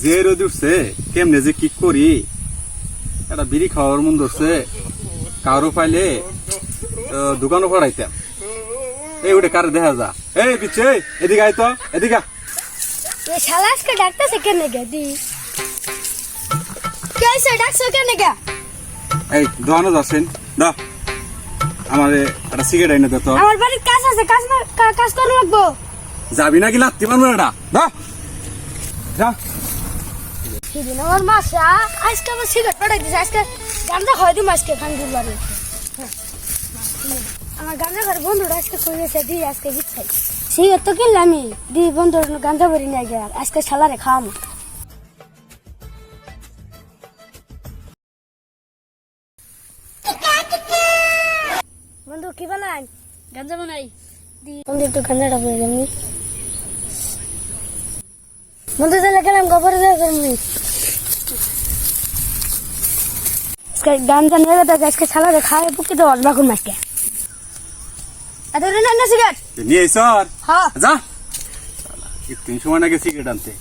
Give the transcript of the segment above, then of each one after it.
যে রোদ উঠছে কেমনে যে কি করি, একটা বিড়ি খাওয়ার মন ধরছে, কারো পাইলে দোকানও পড়াইতাম। এই উঠে কারে দেখা যা, এই পিছে এদিকে আয় তো, এদিকে শালা আজকে ডাকতেছে কেনে গে দি কেসে ডাকছো কেনে গে? এই দোকানে যাচ্ছেন দা, আমারে একটা সিগারেট এনে দে তো। আমার বাড়ির কাজ আছে, কাজ করে লাগবো। যাবি নাকি লাত্তি মারবো না দা যা। সেদিন আমার মাসা আজকে আমার সিগারেট পাঠাই দিছে, আজকে গাঁজা খাওয়াই দিম আজকে খানগুর বাড়ি। আমার গাঁজা ঘরে বন্ধুরা আজকে করেছে দি আজকে বিচ্ছাই সিগারেট তো কিনলে আমি দি বন্ধুর গাঁজা ভরি নিয়ে গে আজকে শালারে খাওয়াবো। বন্ধু কি বানাই? গাঁজা বানাই দি বন্ধু, একটু গাঁজাটা বলে আমি বন্ধু তাহলে গেলাম গোবরে যাবি গাঁজা নিয়ে গেছে আজকে শালারে খাওয়াই পুকি তো অল্বাকুন মাসকে এত না সিগারেট নিয়ে স্যার হ্যাঁ যা, একটু সময় নাকি সিগারেট আনতে।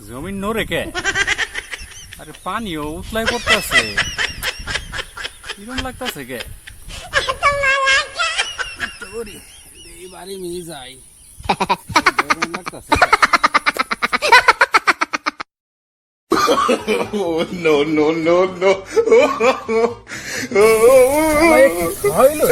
জমিন নড়ে কে? আরে পানিও উতলাই পড়তেছে, কিরম লাগতেছে কে? বাড়ি মিলে যাই লাগতেছে। no, no, no, no. হইলো